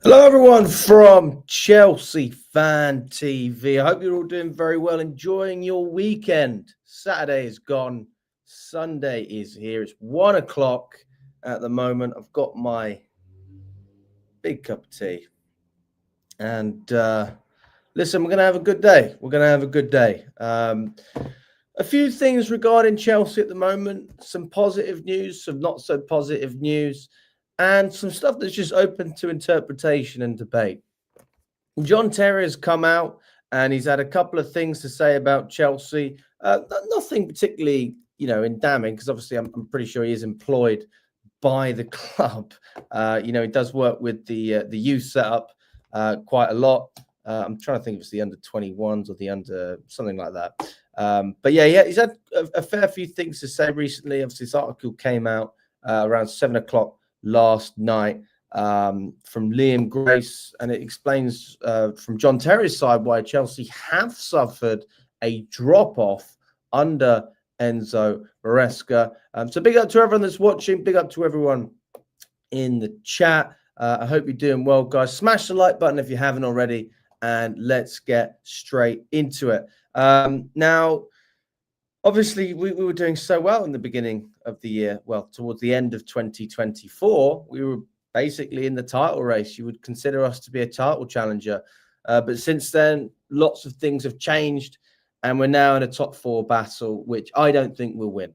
Hello, everyone from Chelsea Fan TV. I hope you're all doing very well, enjoying your weekend. Saturday is gone, Sunday is here. It's 1 o'clock at the moment. I've got my big cup of tea, and listen, we're going to have a good day. We're going to have a good day. A few things regarding Chelsea at the moment, some positive news, some not so positive news, and some stuff that's just open to interpretation and debate. John Terry has come out and he's had a couple of things to say about Chelsea. Nothing particularly, in damning, because obviously I'm pretty sure he is employed by the club. He does work with the youth setup quite a lot. I'm trying to think if it's the under 21s or the under something like that. But yeah, he's had a fair few things to say recently. Obviously, this article came out around 7 o'clock last night from Liam Grace, and it explains from John Terry's side why Chelsea have suffered a drop-off under Enzo Maresca. So big up to everyone that's watching, big up to everyone in the chat. I hope you're doing well, guys. Smash the like button if you haven't already, and let's get straight into it. Now, obviously, we were doing so well in the beginning of the year. Well, towards the end of 2024, we were basically in the title race. You would consider us to be a title challenger. But since then, lots of things have changed, and we're now in a top four battle, which I don't think we'll win,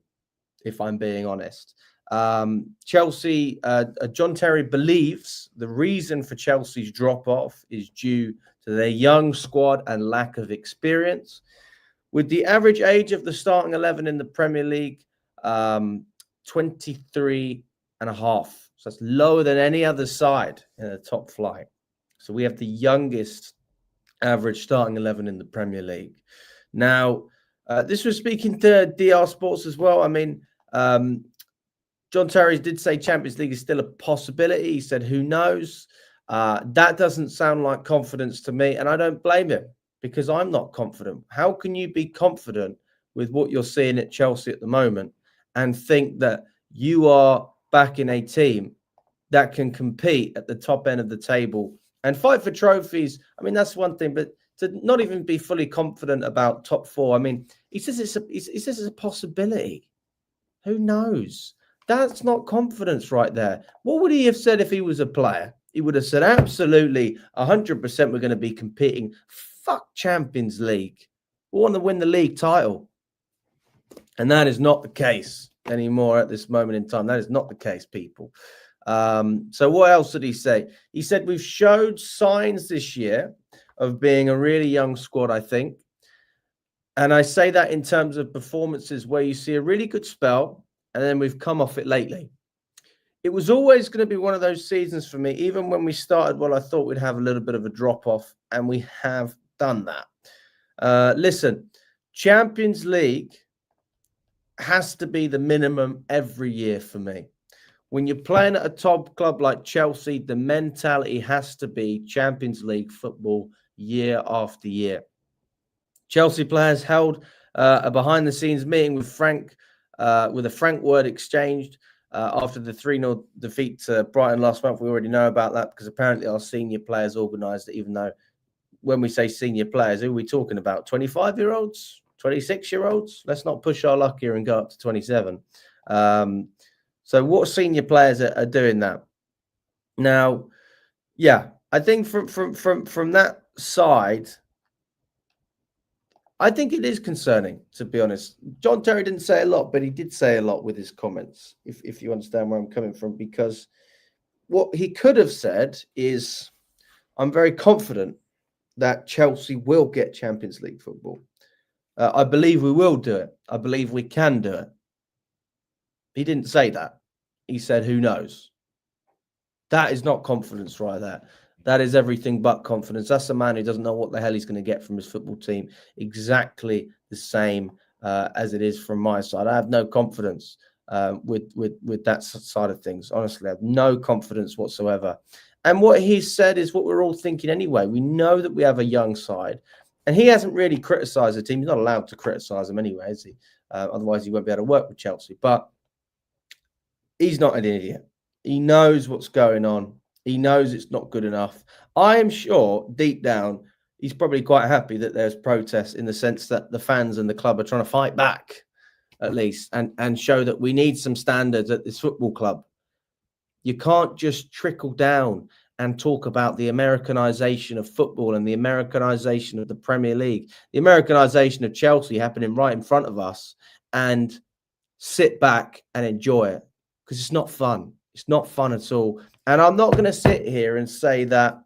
if I'm being honest. Chelsea, John Terry believes the reason for Chelsea's drop-off is due to their young squad and lack of experience. With the average age of the starting 11 in the Premier League, 23 and a half. So that's lower than any other side in the top flight. So we have the youngest average starting 11 in the Premier League. Now, this was speaking to DR Sports as well. I mean, John Terry did say Champions League is still a possibility. He said, who knows? That doesn't sound like confidence to me, and I don't blame him, because I'm not confident. How can you be confident with what you're seeing at Chelsea at the moment and think that you are backing a team that can compete at the top end of the table and fight for trophies? I mean, that's one thing, but to not even be fully confident about top four, I mean, he says it's a possibility. Who knows? That's not confidence right there. What would he have said if he was a player? He would have said, absolutely, 100% we're going to be competing. Fuck Champions League. We want to win the league title. And that is not the case anymore at this moment in time. That is not the case, people. So what else did he say? He said, we've showed signs this year of being a really young squad, I think. And I say that in terms of performances where you see a really good spell and then we've come off it lately. It was always going to be one of those seasons for me. Even when we started, well, I thought we'd have a little bit of a drop-off, and we have done that. Listen, Champions League has to be the minimum every year for me. When you're playing at a top club like Chelsea, the mentality has to be Champions League football year after year. Chelsea players held a behind-the-scenes meeting with Frank, with a frank word exchanged after the 3-0 defeat to Brighton last month. We already know about that because apparently our senior players organised it, even though when we say senior players, who are we talking about? 25-year-olds? 26-year-olds? Let's not push our luck here and go up to 27. So what senior players are doing that? Now, yeah, I think from that side, I think it is concerning, to be honest. John Terry didn't say a lot, but he did say a lot with his comments, if you understand where I'm coming from, because what he could have said is, I'm very confident that Chelsea will get Champions League football. I believe we will do it. I believe we can do it. He didn't say that. He said, who knows? That is not confidence right there. That is everything but confidence. That's a man who doesn't know what the hell he's going to get from his football team. Exactly the same as it is from my side. I have no confidence with that side of things. Honestly, I have no confidence whatsoever. And what he said is what we're all thinking anyway. We know that we have a young side. And he hasn't really criticised the team. He's not allowed to criticise them anyway, is he? Otherwise, he won't be able to work with Chelsea. But he's not an idiot. He knows what's going on. He knows it's not good enough. I am sure deep down he's probably quite happy that there's protests, in the sense that the fans and the club are trying to fight back, at least, and show that we need some standards at this football club. You can't just trickle down and talk about the Americanization of football and the Americanization of the Premier League, the Americanization of Chelsea happening right in front of us, and sit back and enjoy it, because it's not fun. It's not fun at all. And I'm not going to sit here and say that,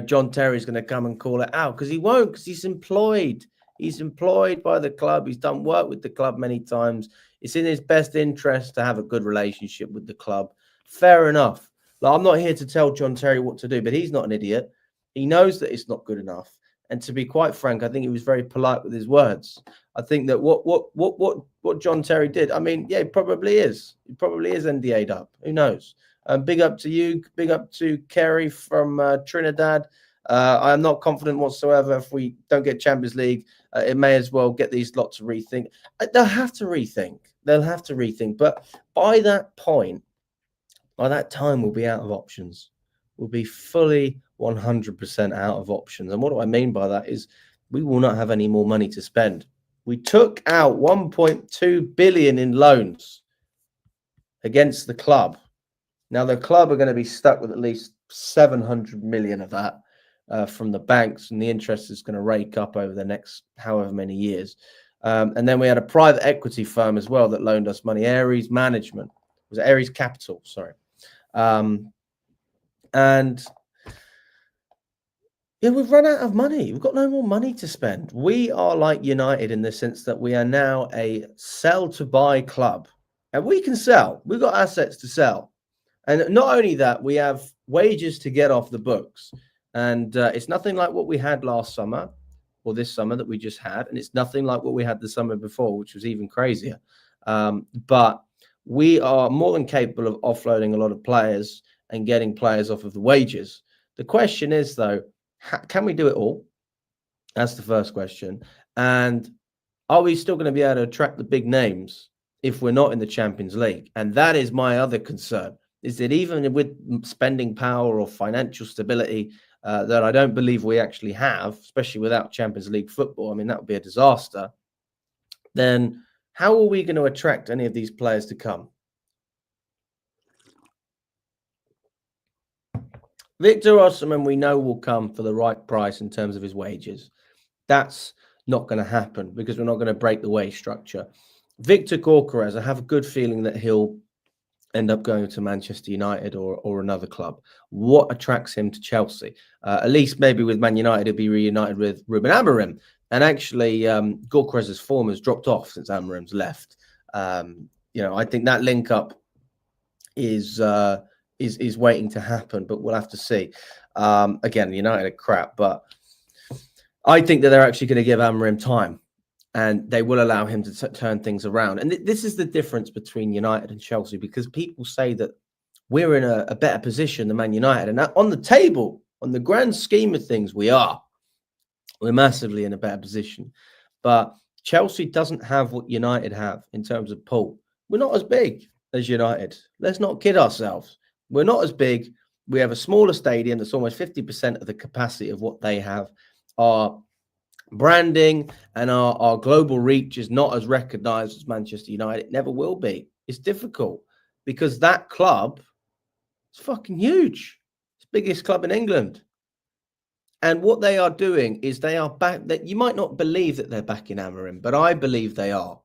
John Terry's going to come and call it out, because he won't, because he's employed. He's employed by the club. He's done work with the club many times. It's in his best interest to have a good relationship with the club. Fair enough. Like, I'm not here to tell John Terry what to do, but he's not an idiot. He knows that it's not good enough. And to be quite frank, I think he was very polite with his words. I think that what John Terry did, I mean, yeah, he probably is. He probably is NDA'd up. Who knows? Big up to you. Big up to Kerry from Trinidad. I am not confident whatsoever. If we don't get Champions League, it may as well get these lots to rethink. They'll have to rethink. They'll have to rethink. But by that point, by that time, we'll be out of options. We'll be fully 100% out of options. And what do I mean by that is we will not have any more money to spend. We took out 1.2 billion in loans against the club. Now, the club are going to be stuck with at least 700 million of that from the banks, and the interest is going to rake up over the next however many years. And then we had a private equity firm as well that loaned us money, Ares Management. Was it Ares Capital? Sorry. And yeah, we've run out of money. We've got no more money to spend. We are like United in the sense that we are now a sell to buy club, and we can sell. We've got assets to sell. And not only that, we have wages to get off the books. And it's nothing like what we had last summer or this summer that we just had. And it's nothing like what we had the summer before, which was even crazier. But we are more than capable of offloading a lot of players and getting players off of the wages. The question is, though, can we do it all? That's the first question. And are we still going to be able to attract the big names if we're not in the Champions League? And that is my other concern, is that even with spending power or financial stability that I don't believe we actually have, especially without Champions League football, I mean, that would be a disaster. Then how are we going to attract any of these players to come? Victor Osimhen, we know, will come for the right price in terms of his wages. That's not going to happen because we're not going to break the wage structure. Victor Gyökeres, I have a good feeling that he'll end up going to Manchester United or another club. What attracts him to Chelsea? At least maybe with Man United, he'll be reunited with Ruben Amorim. And actually, Gyökeres' form has dropped off since Amorim's left. I think that link up is waiting to happen, but we'll have to see. Again, United are crap, but I think that they're actually going to give Amorim time, and they will allow him to turn things around. And this is the difference between United and Chelsea, because people say that we're in a better position than Man United. And on the table, on the grand scheme of things, we are. We're massively in a better position. But Chelsea doesn't have what United have in terms of pull. We're not as big as United. Let's not kid ourselves. We're not as big. We have a smaller stadium that's almost 50% of the capacity of what they have. Our branding and our global reach is not as recognized as Manchester United. It never will be. It's difficult because that club is fucking huge. It's the biggest club in England. And what they are doing is they are back. That you might not believe that they're backing Amorim, but I believe they are.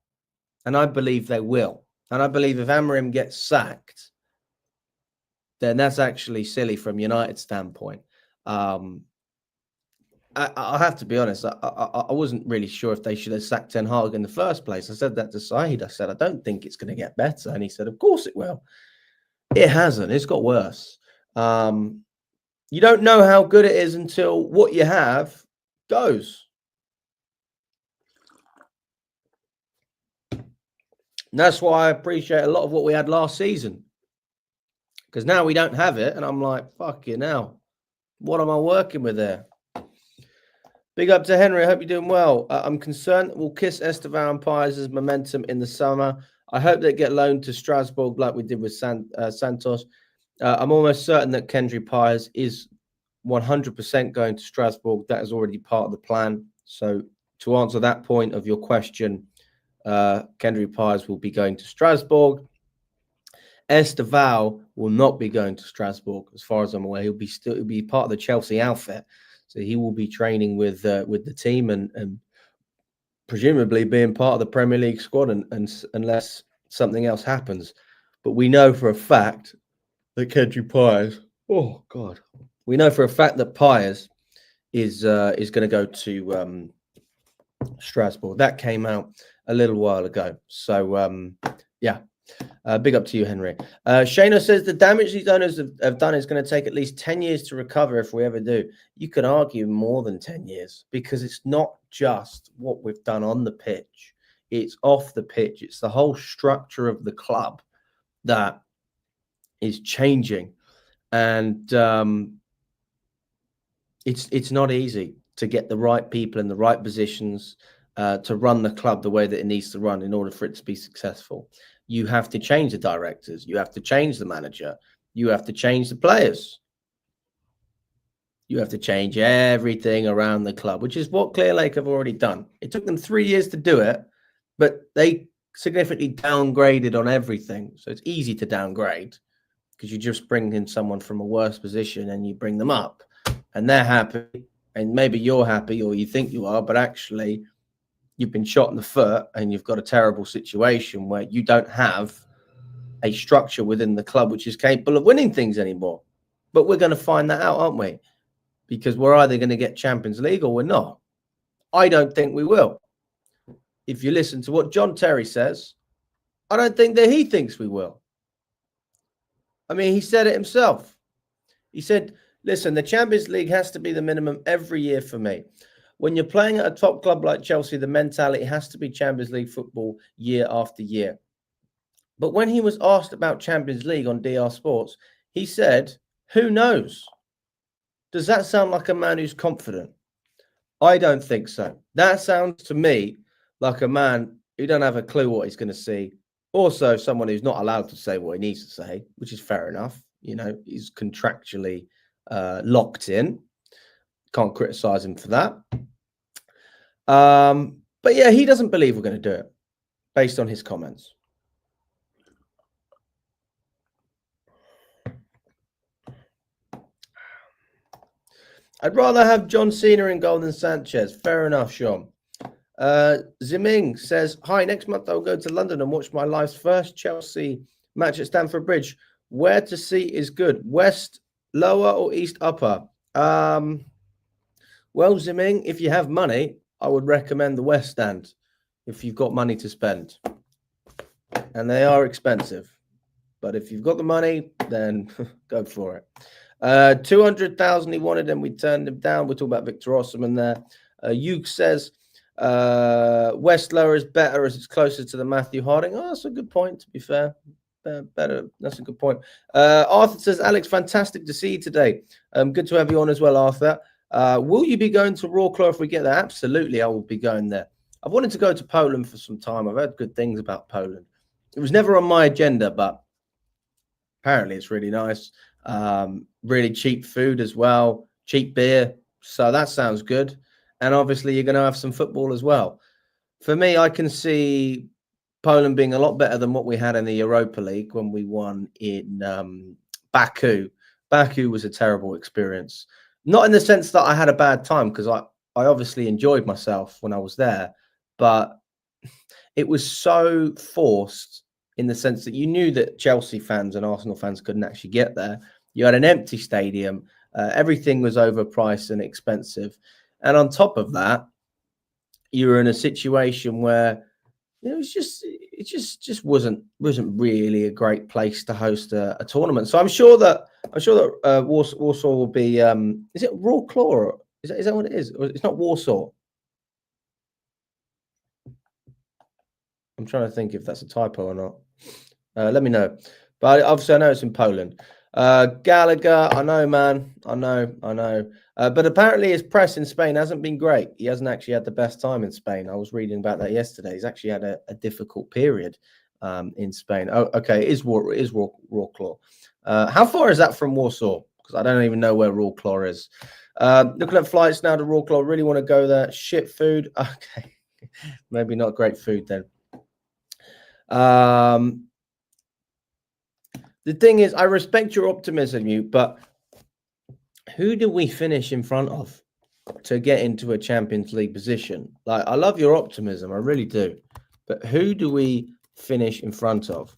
And I believe they will. And I believe if Amorim gets sacked, then that's actually silly from United's standpoint. I have to be honest. I wasn't really sure if they should have sacked Ten Hag in the first place. I said that to Saeed. I said, I don't think it's going to get better. And he said, of course it will. It hasn't. It's got worse. You don't know how good it is until what you have goes. And that's why I appreciate a lot of what we had last season. Because now we don't have it. And I'm like, fuck you now. What am I working with there? Big up to Henry. I hope you're doing well. I'm concerned that we'll kiss Estevan Pires' momentum in the summer. I hope they get loaned to Strasbourg like we did with Santos. I'm almost certain that Kendry Pires is 100% going to Strasbourg. That is already part of the plan. So to answer that point of your question, Kendry Pires will be going to Strasbourg. Esteval will not be going to Strasbourg, as far as I'm aware. He'll be part of the Chelsea outfit, so he will be training with the team and presumably being part of the Premier League squad, and unless something else happens. But we know for a fact that Kendry Pires. Oh God, we know for a fact that Pires is going to go to Strasbourg. That came out a little while ago. So yeah. Big up to you, Henry. Shano says the damage these owners have done is going to take at least 10 years to recover if we ever do. You could argue more than 10 years because it's not just what we've done on the pitch. It's off the pitch. It's the whole structure of the club that is changing. And it's not easy to get the right people in the right positions to run the club the way that it needs to run in order for it to be successful. You have to change the directors. You have to change the manager. You have to change the players. You have to change everything around the club, which is what Clear Lake have already done. It took them 3 years to do it, but they significantly downgraded on everything. So it's easy to downgrade because you just bring in someone from a worse position and you bring them up and they're happy. And maybe you're happy or you think you are, but actually you've been shot in the foot and you've got a terrible situation where you don't have a structure within the club which is capable of winning things anymore. But we're going to find that out, aren't we? Because we're either going to get Champions League or we're not. I don't think we will. If you listen to what John Terry says, I don't think that he thinks we will. I mean, he said it himself. He said, listen, the Champions League has to be the minimum every year for me. When you're playing at a top club like Chelsea, the mentality has to be Champions League football year after year. But when he was asked about Champions League on DR Sports, he said, who knows? Does that sound like a man who's confident? I don't think so. That sounds to me like a man who don't have a clue what he's going to see. Also, someone who's not allowed to say what he needs to say, which is fair enough. You know, he's contractually locked in. Can't criticize him for that. But yeah, he doesn't believe we're going to do it based on his comments. I'd rather have John Cena in goal than Sanchez. Fair enough, Sean. Ziming says, hi, next month I'll go to London and watch my life's first Chelsea match at Stamford Bridge. Where to see is good? West, lower or east, upper? Well, Ziming, if you have money, I would recommend the West Stand if you've got money to spend. And they are expensive. But if you've got the money, then go for it. 200,000 he wanted and we turned him down. We're talking about Victor Osimhen there. Hugh says West Lower is better as it's closer to the Matthew Harding. Oh, that's a good point, to be fair. Better. That's a good point. Arthur says, Alex, fantastic to see you today. Good to have you on as well, Arthur. Will you be going to Wroclaw if we get there? Absolutely, I will be going there. I've wanted to go to Poland for some time. I've heard good things about Poland. It was never on my agenda, but apparently it's really nice. Really cheap food as well, cheap beer. So that sounds good. And obviously you're going to have some football as well. For me, I can see Poland being a lot better than what we had in the Europa League when we won in Baku. Baku was a terrible experience. Not in the sense that I had a bad time, because I obviously enjoyed myself when I was there, but it was so forced in the sense that you knew that Chelsea fans and Arsenal fans couldn't actually get there. You had an empty stadium. Everything was overpriced and expensive. And on top of that, you were in a situation where it just wasn't really a great place to host a tournament. So I'm sure that Warsaw will be. Is it Wroclaw? Is that what it is? It's not Warsaw. I'm trying to think if that's a typo or not. Let me know. But obviously, I know it's in Poland. Gallagher, I know, man. I know. But apparently his press in Spain hasn't been great. He hasn't actually had the best time in Spain. I was reading about that yesterday. He's actually had a difficult period in Spain. Oh, okay. It is Wroclaw. How far is that from Warsaw? Because I don't even know where Wroclaw is. Looking at flights now to Wroclaw. Really want to go there. Shit food. Okay. Maybe not great food then. The thing is, I respect your optimism, but who do we finish in front of to get into a Champions League position? Like, I love your optimism, I really do. But who do we finish in front of?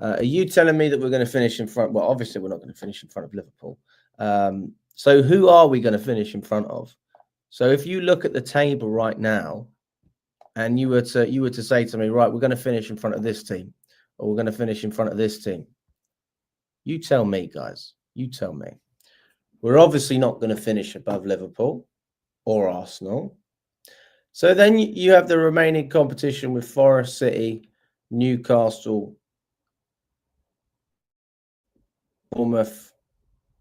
Are you telling me that we're going to finish in front? Well, obviously, we're not going to finish in front of Liverpool. So who are we going to finish in front of? So if you look at the table right now, and you were to say to me, right, we're going to finish in front of this team, or we're going to finish in front of this team. You tell me, guys. You tell me. We're obviously not going to finish above Liverpool or Arsenal. So then you have the remaining competition with Forest, City, Newcastle, Bournemouth.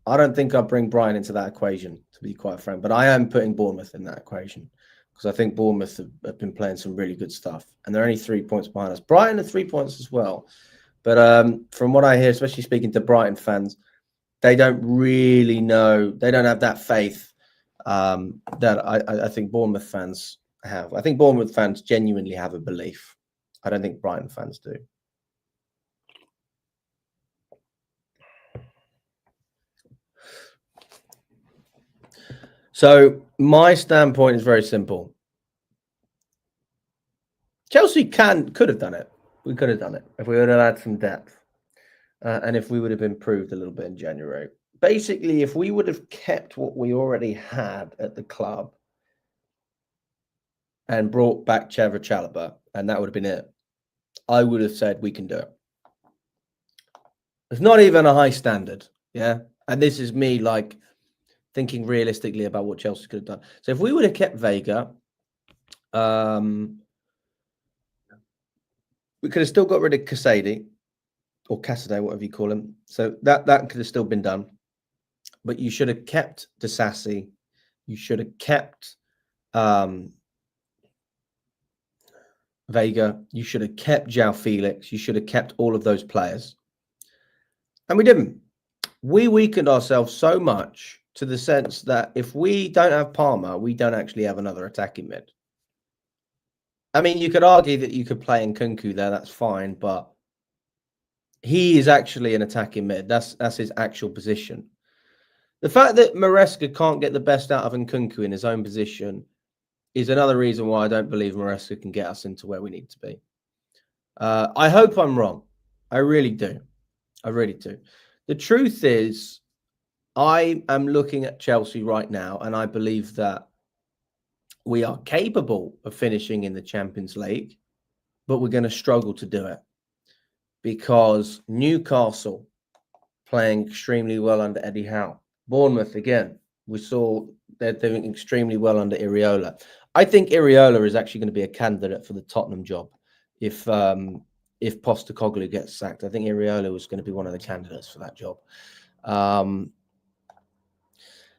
I don't think I'll bring Brighton into that equation, to be quite frank, but I am putting Bournemouth in that equation because I think Bournemouth have been playing some really good stuff, and they're only 3 points behind us. Brighton are 3 points as well, but from what I hear, especially speaking to Brighton fans, they don't really know. They don't have that faith that I think Bournemouth fans have. I think Bournemouth fans genuinely have a belief. I don't think Brighton fans do. So my standpoint is very simple. Chelsea could have done it. We could have done it if we would have had some depth, and if we would have improved a little bit in January. Basically, if we would have kept what we already had at the club and brought back Trevor Chalobah, and that would have been it, I would have said we can do it. It's not even a high standard, yeah? And this is me, like, thinking realistically about what Chelsea could have done. So if we would have kept Vega, we could have still got rid of Casady, or Cassidy, whatever you call him. So that could have still been done. But you should have kept Disasi. You should have kept Vega. You should have kept João Felix. You should have kept all of those players. And we didn't. We weakened ourselves so much to the sense that if we don't have Palmer, we don't actually have another attacking mid. I mean, you could argue that you could play Nkunku there. That's fine. But he is actually an attacking mid. That's his actual position. The fact that Maresca can't get the best out of Nkunku in his own position is another reason why I don't believe Maresca can get us into where we need to be. I hope I'm wrong. I really do. I really do. The truth is, I am looking at Chelsea right now, and I believe that we are capable of finishing in the Champions League, but we're going to struggle to do it because Newcastle playing extremely well under Eddie Howe. Bournemouth, again, we saw they're doing extremely well under Iriola. I think Iriola is actually going to be a candidate for the Tottenham job if Postecoglou gets sacked. I think Iriola was going to be one of the candidates for that job.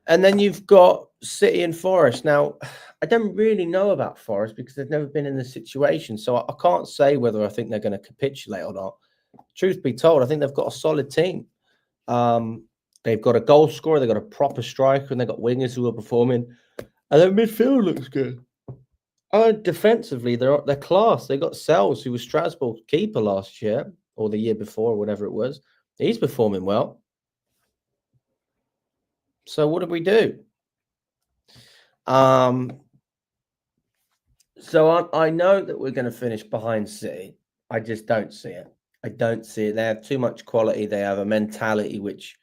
And then you've got City and Forest. Now, I don't really know about Forest because they've never been in this situation. So I can't say whether I think they're going to capitulate or not. Truth be told, I think they've got a solid team. They've got a goal scorer, they've got a proper striker, and they've got wingers who are performing. And their midfield looks good. Defensively, they're class. They got Sells, who was Strasbourg's keeper last year, or the year before, or whatever it was. He's performing well. So what do we do? So I know that we're going to finish behind City. I just don't see it. I don't see it. They have too much quality. They have a mentality which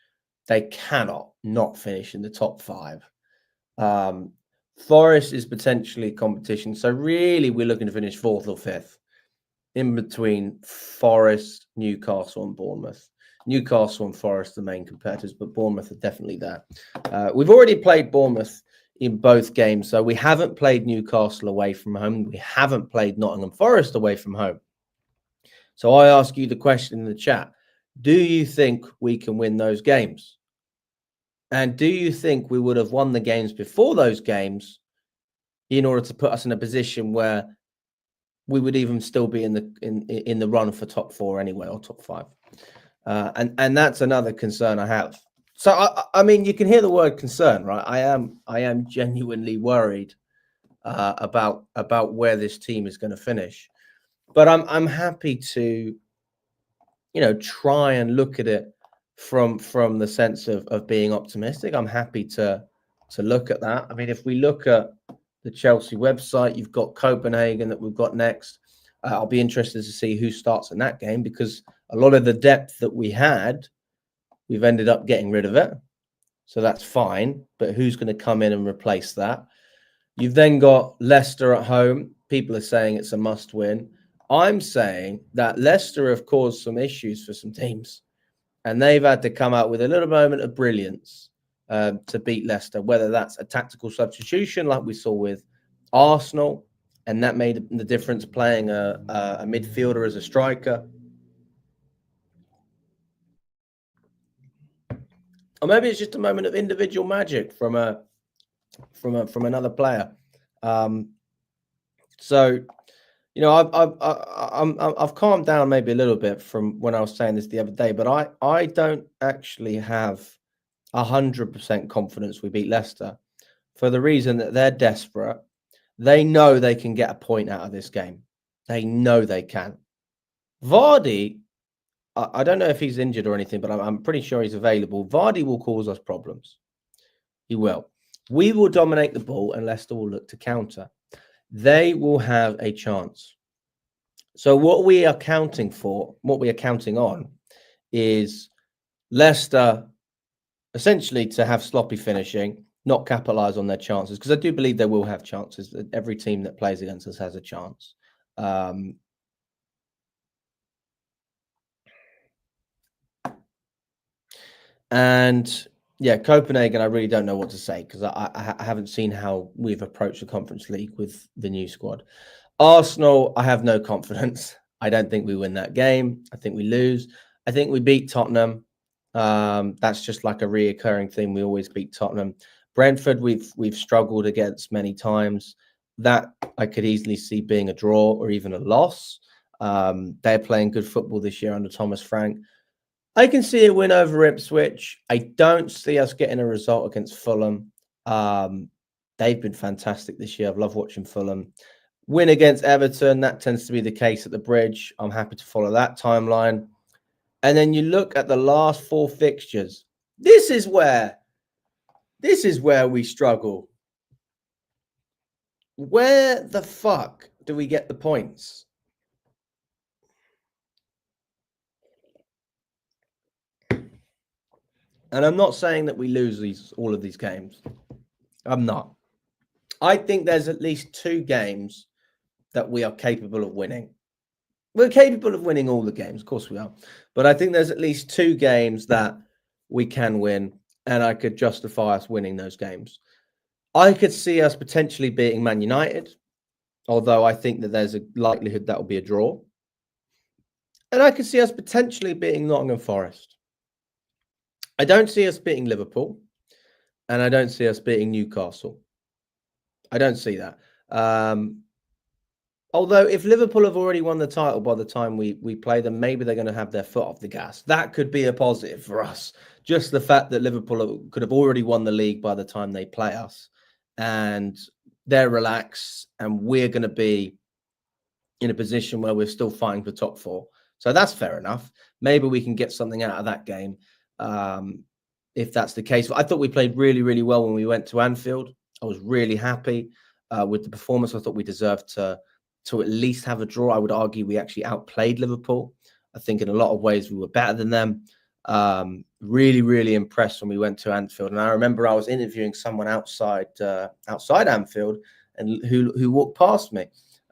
they cannot not finish in the top 5. Forest is potentially competition. So really, we're looking to finish 4th or 5th in between Forest, Newcastle, and Bournemouth. Newcastle and Forest, the main competitors, but Bournemouth are definitely there. We've already played Bournemouth in both games, so we haven't played Newcastle away from home. We haven't played Nottingham Forest away from home. So I ask you the question in the chat. Do you think we can win those games? And do you think we would have won the games before those games in order to put us in a position where we would even still be in the run for top 4 anyway, or top 5? And that's another concern I have. So I mean, you can hear the word concern, right? I am genuinely worried about where this team is going to finish, but I'm happy to, try and look at it from the sense of being optimistic. I'm happy to look at that. I mean, if we look at the Chelsea website, you've got Copenhagen that we've got next. I'll be interested to see who starts in that game, because a lot of the depth that we had, we've ended up getting rid of it. So that's fine. But who's going to come in and replace that? You've then got Leicester at home. People are saying it's a must win. I'm saying that Leicester have caused some issues for some teams, and they've had to come out with a little moment of brilliance to beat Leicester, whether that's a tactical substitution like we saw with Arsenal, and that made the difference, playing a midfielder as a striker. Or maybe it's just a moment of individual magic from another player. So, I've calmed down maybe a little bit from when I was saying this the other day, but I don't actually have 100% confidence we beat Leicester, for the reason that they're desperate. They know they can get a point out of this game. They know they can. Vardy, I don't know if he's injured or anything, but I'm pretty sure he's available. Vardy will cause us problems. He will. We will dominate the ball, and Leicester will look to counter. They will have a chance. So what we are counting on, is Leicester essentially to have sloppy finishing, not capitalize on their chances, because I do believe they will have chances. Every team that plays against us has a chance. And yeah, Copenhagen, I really don't know what to say, because I haven't seen how we've approached the Conference League with the new squad. Arsenal, I have no confidence. I don't think we win that game. I think we lose. I think we beat Tottenham. That's just like a reoccurring thing. We always beat Tottenham. Brentford, we've struggled against many times. That I could easily see being a draw or even a loss. They're playing good football this year under Thomas Frank. I can see a win over Ipswich. I don't see us getting a result against Fulham. They've been fantastic this year. I've loved watching Fulham. Win against Everton, that tends to be the case at the Bridge. I'm happy to follow that timeline. And then you look at the last 4 fixtures. This is where we struggle. Where the fuck do we get the points? And I'm not saying that we lose all of these games. I'm not. I think there's at least 2 games that we are capable of winning. We're capable of winning all the games, of course we are. But I think there's at least 2 games that we can win, and I could justify us winning those games. I could see us potentially beating Man United, although I think that there's a likelihood that will be a draw. And I could see us potentially beating Nottingham Forest. I don't see us beating Liverpool, and I don't see us beating Newcastle. I don't see that. Although if Liverpool have already won the title by the time we play them, maybe they're going to have their foot off the gas. That could be a positive for us. Just the fact that Liverpool could have already won the league by the time they play us, and they're relaxed, and we're going to be in a position where we're still fighting for top 4. So that's fair enough. Maybe we can get something out of that game if that's the case. I thought we played really, really well when we went to Anfield. I was really happy with the performance. I thought we deserved to at least have a draw. I would argue we actually outplayed Liverpool. I think in a lot of ways we were better than them. Really, really impressed when we went to Anfield. And I remember I was interviewing someone outside Anfield, and who walked past me.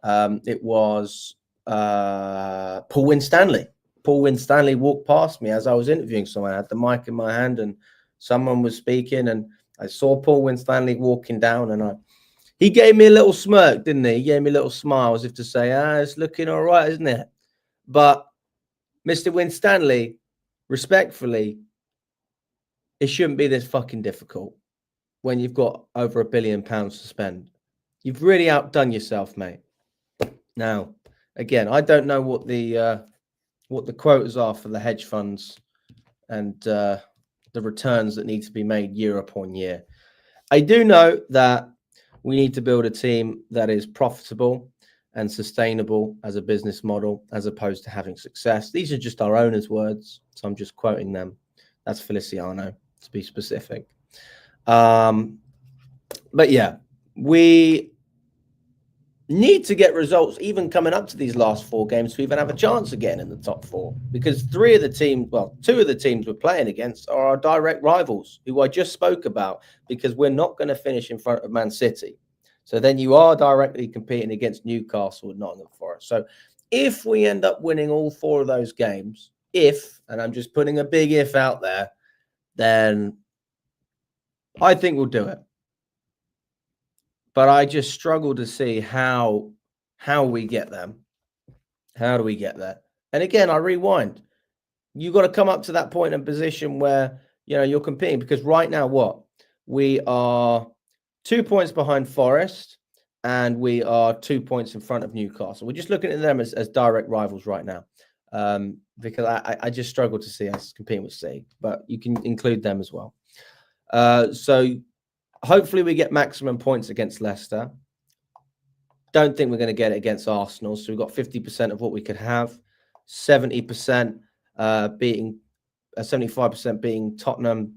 It was Paul Winstanley. Paul Winstanley walked past me as I was interviewing someone. I had the mic in my hand and someone was speaking, and I saw Paul Winstanley walking down, and he gave me a little smirk, didn't he? He gave me a little smile as if to say, it's looking all right, isn't it? But Mr. Winstanley, respectfully, it shouldn't be this fucking difficult when you've got over £1 billion to spend. You've really outdone yourself, mate. Now, again, I don't know what the what the quotas are for the hedge funds and the returns that need to be made year upon year. I do know that we need to build a team that is profitable and sustainable as a business model, as opposed to having success. These are just our owner's words, so I'm just quoting them. That's Feliciano, to be specific. But yeah, we need to get results even coming up to these last 4 games to even have a chance of getting in the top 4, because 2 of the teams we're playing against are our direct rivals, who I just spoke about, because we're not going to finish in front of Man City. So then you are directly competing against Newcastle and Nottingham Forest. So if we end up winning all 4 of those games, and I'm just putting a big if out there, then I think we'll do it. But I just struggle to see how we get them. How do we get there? And again, I rewind. You've got to come up to that point in position where, you're competing, because right now we are 2 points behind Forest and we are 2 points in front of Newcastle. We're just looking at them as direct rivals right now, because I just struggle to see us competing with City, but you can include them as well. So hopefully we get maximum points against Leicester. Don't think we're going to get it against Arsenal. So we've got 50% of what we could have, 70% beating, 75% beating Tottenham.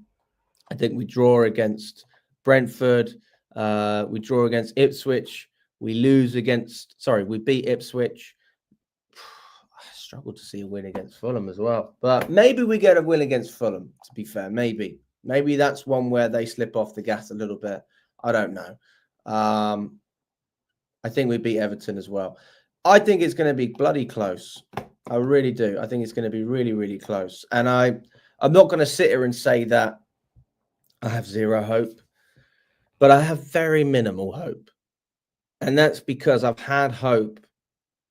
I think we draw against Brentford. We draw against Ipswich. We beat Ipswich. I struggle to see a win against Fulham as well. But maybe we get a win against Fulham, to be fair. Maybe that's one where they slip off the gas a little bit. I don't know. I think we beat Everton as well. I think it's going to be bloody close. I really do. I think it's going to be really, really close. And I'm not going to sit here and say that I have zero hope, but I have very minimal hope. And that's because I've had hope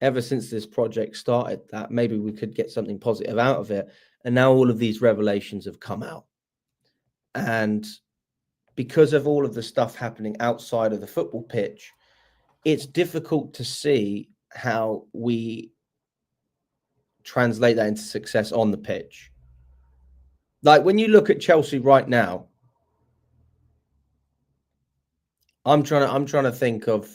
ever since this project started that maybe we could get something positive out of it. And now all of these revelations have come out. And because of all of the stuff happening outside of the football pitch, it's difficult to see how we translate that into success on the pitch. Like when you look at Chelsea right now, I'm trying to think of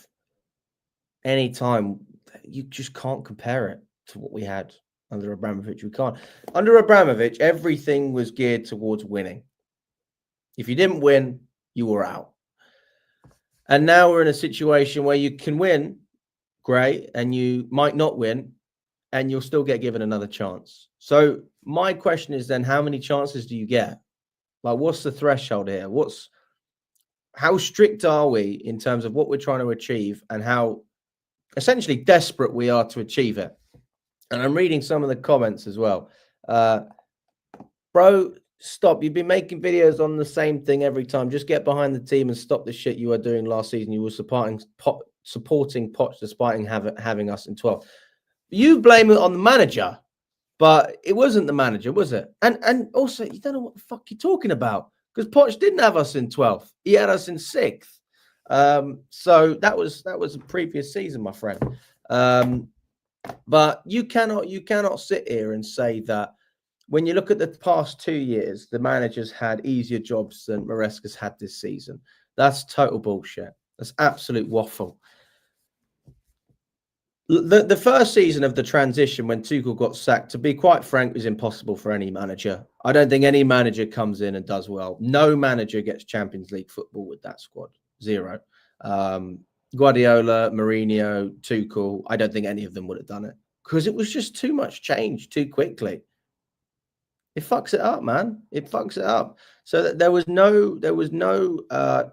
any time. You just can't compare it to what we had under Abramovich. We can't. Under Abramovich, everything was geared towards winning. If you didn't win, you were out. And now we're in a situation where you can win, great, and you might not win, and you'll still get given another chance. So my question is then, how many chances do you get? Like, what's the threshold here? How strict are we in terms of what we're trying to achieve and how essentially desperate we are to achieve it? And I'm reading some of the comments as well. Bro, stop. You've been making videos on the same thing every time. Just get behind the team and stop the shit you were doing last season. You were supporting Poch despite having us in 12th. You blame it on the manager, but it wasn't the manager, was it? And also, you don't know what the fuck you're talking about, because Poch didn't have us in 12th. He had us in 6th. So that was a previous season, my friend. But you cannot sit here and say that when you look at the past 2 years, the managers had easier jobs than Maresca's had this season. That's total bullshit. That's absolute waffle. The first season of the transition when Tuchel got sacked, to be quite frank, was impossible for any manager. I don't think any manager comes in and does well. No manager gets Champions League football with that squad. Zero. Guardiola, Mourinho, Tuchel, I don't think any of them would have done it because it was just too much change too quickly. It fucks it up, man. It fucks it up. So that there was no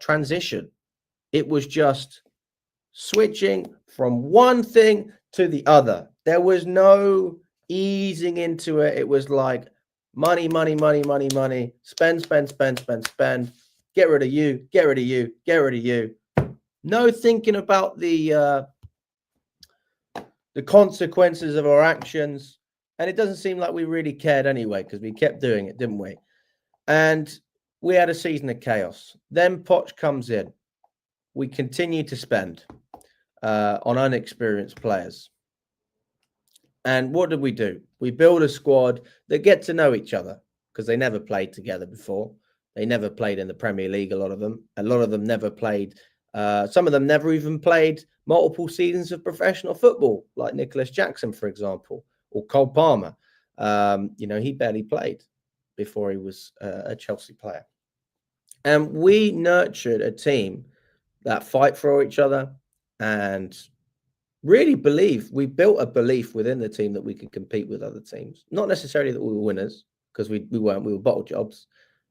transition. It was just switching from one thing to the other. There was no easing into it. It was like money, money, money, money, money. Spend, spend, spend, spend, spend. Get rid of you. Get rid of you. Get rid of you. No thinking about the consequences of our actions. And it doesn't seem like we really cared anyway, because we kept doing it, didn't we? And we had a season of chaos. Then Poch comes in. We continue to spend on unexperienced players. And what did we do? We build a squad that get to know each other, because they never played together before. They never played in the Premier League, a lot of them. A lot of them never played. Some of them never even played multiple seasons of professional football, like Nicholas Jackson, for example, or Cole Palmer. He barely played before he was a Chelsea player. And we nurtured a team that fight for each other and really we built a belief within the team that we could compete with other teams. Not necessarily that we were winners, because we weren't. We were bottle jobs.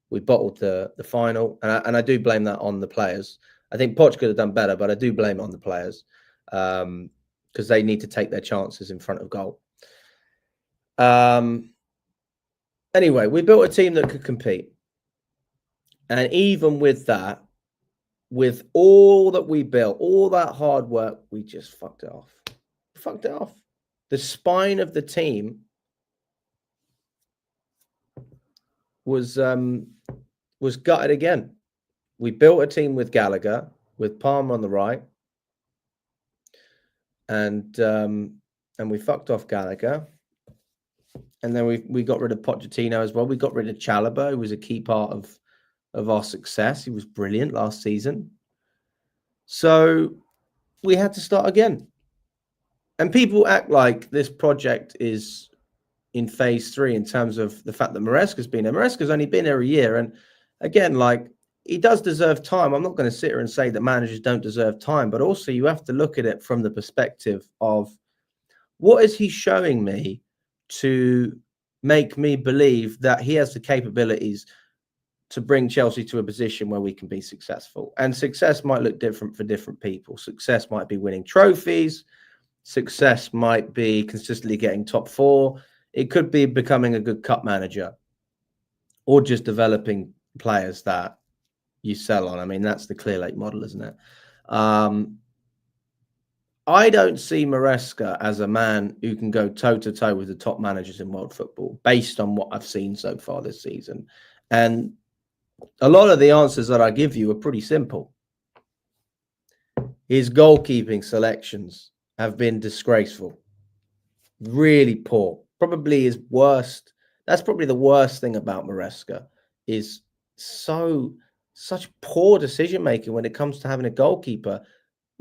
We bottled the final, and I do blame that on the players. I think Poch could have done better, but I do blame it on the players, because they need to take their chances in front of goal. Anyway, we built a team that could compete. And even with that, with all that we built, all that hard work, we just fucked it off. Fucked it off. The spine of the team was gutted again. We built a team with Gallagher, with Palmer on the right, and we fucked off Gallagher. And then we got rid of Pochettino as well. We got rid of Chalobah, who was a key part of our success. He was brilliant last season. So we had to start again. And people act like this project is in phase 3 in terms of the fact that Maresca's been there. Maresca's only been there a year. And again, like, he does deserve time. I'm not going to sit here and say that managers don't deserve time, but also you have to look at it from the perspective of, what is he showing me to make me believe that he has the capabilities to bring Chelsea to a position where we can be successful? And success might look different for different people. Success might be winning trophies. Success might be consistently getting top 4. It could be becoming a good cup manager, or just developing players that you sell on. I mean, that's the Clear Lake model, isn't it? I don't see Maresca as a man who can go toe-to-toe with the top managers in world football, based on what I've seen so far this season. And a lot of the answers that I give you are pretty simple. His goalkeeping selections have been disgraceful. Really poor. Probably his worst. That's probably the worst thing about Maresca, is such poor decision-making when it comes to having a goalkeeper.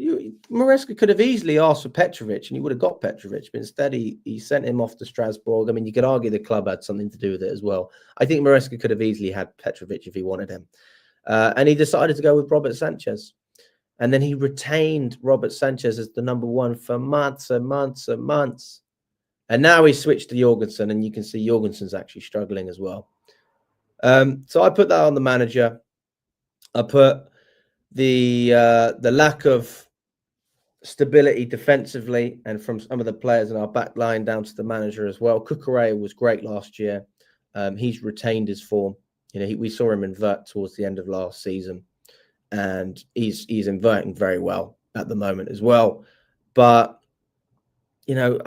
Maresca could have easily asked for Petrovic, and he would have got Petrovic, but instead he sent him off to Strasbourg. I mean, you could argue the club had something to do with it as well. I think Maresca could have easily had Petrovic if he wanted him. And he decided to go with Robert Sanchez. And then he retained Robert Sanchez as the number 1 for months and months and months. And now he switched to Jorgensen, and you can see Jorgensen's actually struggling as well. So I put that on the manager. I put the lack of stability defensively and from some of the players in our back line down to the manager as well. Cucurella was great last year. He's retained his form. We saw him invert towards the end of last season, and he's inverting very well at the moment as well. But I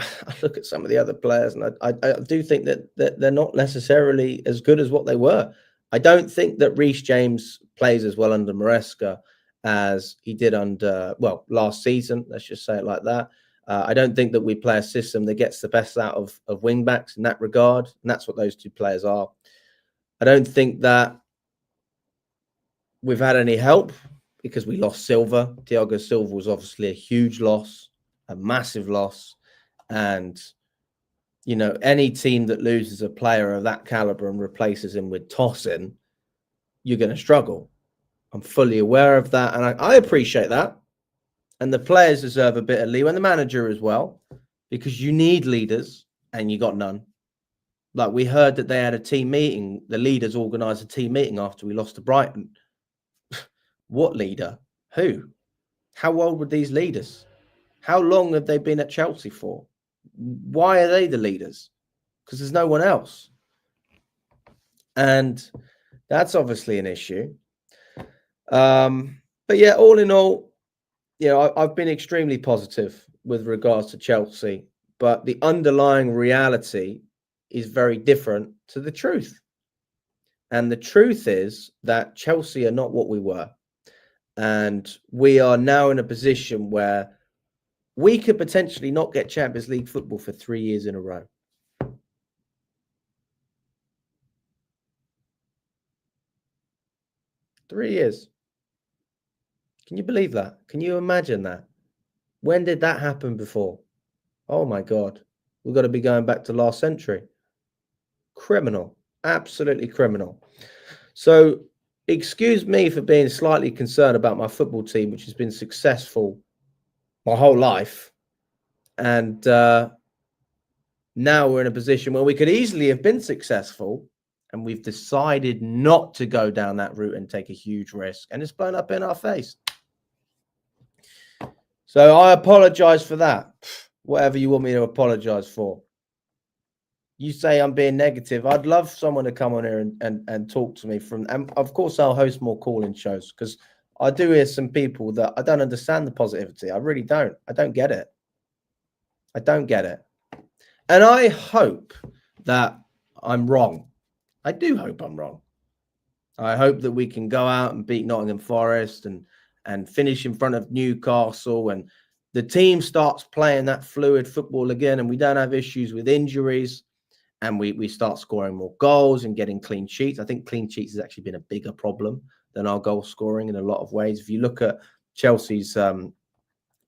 look at some of the other players, and I do think that they're not necessarily as good as what they were. I don't think that Reece James plays as well under Maresca as he did under, last season. Let's just say it like that. I don't think that we play a system that gets the best out of wing backs in that regard, and that's what those two players are. I don't think that we've had any help, because we lost Silva. Thiago Silva was obviously a huge loss, a massive loss. And, any team that loses a player of that caliber and replaces him with Tosin, you're going to struggle. I'm fully aware of that, and I appreciate that. And the players deserve a bit of leeway, and the manager as well, because you need leaders, and you got none. Like, we heard that they had a team meeting. The leaders organised a team meeting after we lost to Brighton. What leader? Who? How old were these leaders? How long have they been at Chelsea for? Why are they the leaders? Because there's no one else. And that's obviously an issue. But yeah, all in all, I've been extremely positive with regards to Chelsea, but the underlying reality is very different to the truth. And the truth is that Chelsea are not what we were. And we are now in a position where we could potentially not get Champions League football for 3 years in a row. Three years. Can you believe that? Can you imagine that? When did that happen before? Oh my God. We've got to be going back to last century. Criminal. Absolutely criminal. So excuse me for being slightly concerned about my football team, which has been successful my whole life. And now we're in a position where we could easily have been successful, and we've decided not to go down that route and take a huge risk, and it's blown up in our face. So I apologize for that. Whatever you want me to apologize for. You say I'm being negative. I'd love someone to come on here and talk to me and of course I'll host more call-in shows, because I do hear some people that I don't understand the positivity. I really don't. I don't get it. I don't get it. And I hope that I'm wrong. I do hope I'm wrong. I hope that we can go out and beat Nottingham Forest and finish in front of Newcastle, and the team starts playing that fluid football again, and we don't have issues with injuries, and we start scoring more goals and getting clean sheets. I think clean sheets has actually been a bigger problem than our goal scoring in a lot of ways. If you look at Chelsea's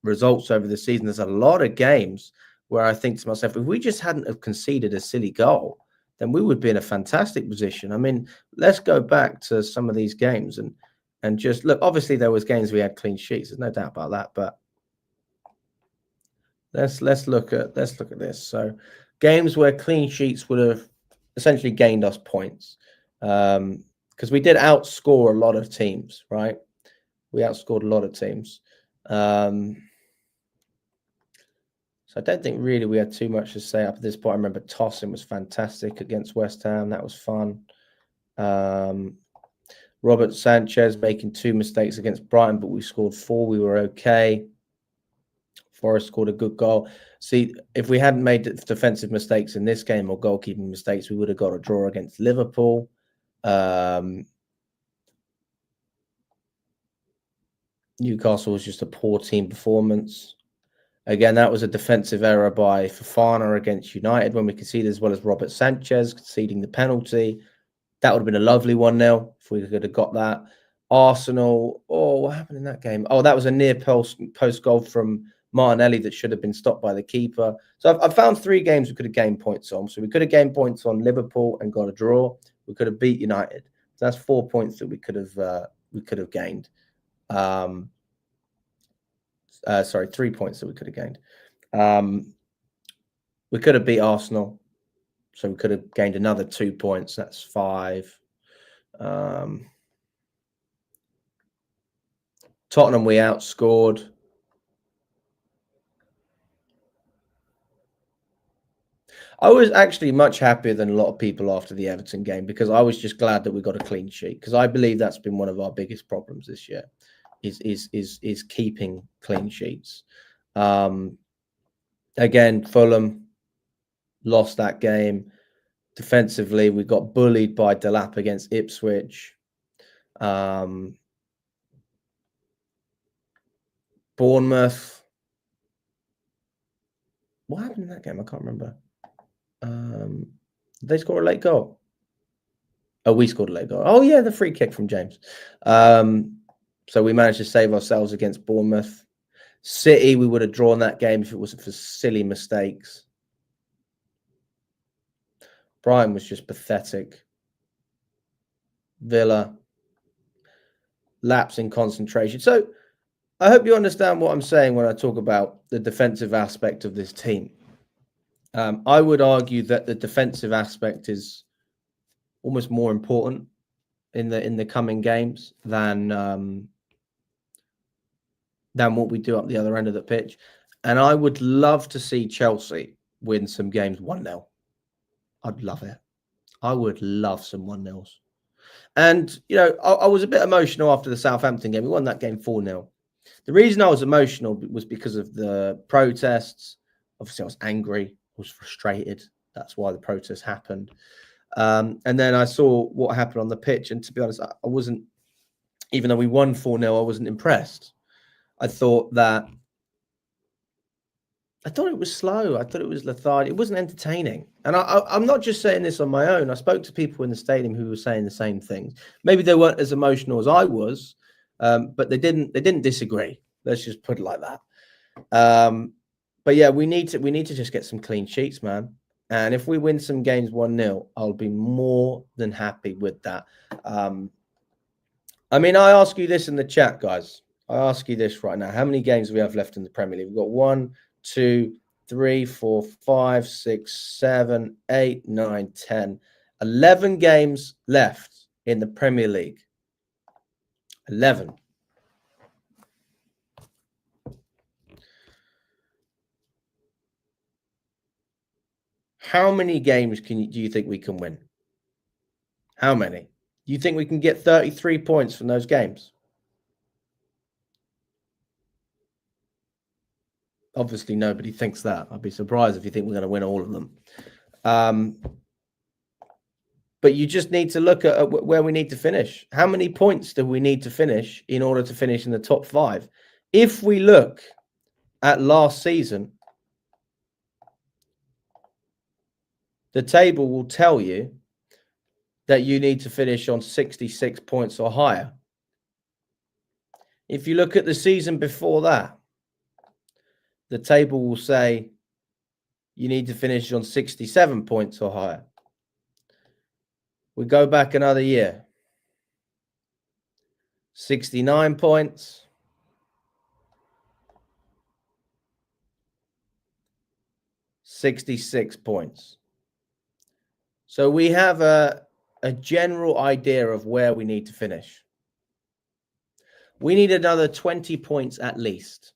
results over the season, there's a lot of games where I think to myself, if we just hadn't have conceded a silly goal, then we would be in a fantastic position. I mean, let's go back to some of these games and just look. Obviously, there was games we had clean sheets. There's no doubt about that. But let's look at this. So, games where clean sheets would have essentially gained us points, because we did outscore a lot of teams, right? We outscored a lot of teams. So I don't think really we had too much to say up at this point. I remember Tosin was fantastic against West Ham. That was fun. Robert Sanchez making 2 mistakes against Brighton, but we scored 4. We were okay. Forest scored a good goal. See, if we hadn't made defensive mistakes in this game or goalkeeping mistakes, we would have got a draw against Liverpool. Newcastle was just a poor team performance. Again, that was a defensive error by Fofana against United when we conceded, as well as Robert Sanchez conceding the penalty. That would have been a lovely 1-0 if we could have got that. Arsenal, what happened in that game? Oh, that was a near post goal from Martinelli that should have been stopped by the keeper. So I've found 3 games we could have gained points on. So we could have gained points on Liverpool and got a draw. We could have beat United. So that's 4 points that we could have gained. 3 points that we could have gained. We could have beat Arsenal, so we could have gained another 2 points. That's 5. Tottenham, we outscored. I was actually much happier than a lot of people after the Everton game, because I was just glad that we got a clean sheet, because I believe that's been one of our biggest problems this year. Is keeping clean sheets. Again, Fulham lost that game. Defensively, we got bullied by Delap against Ipswich. Bournemouth. What happened in that game? I can't remember. Did they score a late goal? Oh, we scored a late goal. Oh, yeah, the free kick from James. So we managed to save ourselves against Bournemouth. City, we would have drawn that game if it wasn't for silly mistakes. Brighton was just pathetic. Villa, lapse in concentration. So I hope you understand what I'm saying when I talk about the defensive aspect of this team. I would argue that the defensive aspect is almost more important in the coming games than what we do up the other end of the pitch. And I would love to see Chelsea win some games 1-0. I'd love it. I would love some 1-0s. And, I was a bit emotional after the Southampton game. We won that game 4-0. The reason I was emotional was because of the protests. Obviously, I was angry. I was frustrated. That's why the protest happened. And then I saw what happened on the pitch. And to be honest, I wasn't, even though we won 4-0, I wasn't impressed. I thought that I thought it was slow. I thought it was lethargic. It wasn't entertaining. And I'm not just saying this on my own. I spoke to people in the stadium who were saying the same things. Maybe they weren't as emotional as I was, but they didn't disagree. Let's just put it like that. But yeah, we need to just get some clean sheets, man. And if we win some games 1-0, I'll be more than happy with that. I mean, I ask you this in the chat, guys. I ask you this right now. How many games do we have left in the Premier League? We've got 1, 2, 3, 4, 5, 6, 7, 8, 9, 10, 11 games left in the Premier League. 11. How many games do you think we can win? How many? Do you think we can get 33 points from those games? Obviously, nobody thinks that. I'd be surprised if you think we're going to win all of them. But you just need to look at where we need to finish. How many points do we need to finish in order to finish in the top 5? If we look at last season, the table will tell you that you need to finish on 66 points or higher. If you look at the season before that, the table will say you need to finish on 67 points or higher. We go back another year. 69 points. 66 points. So we have a general idea of where we need to finish. We need another 20 points at least.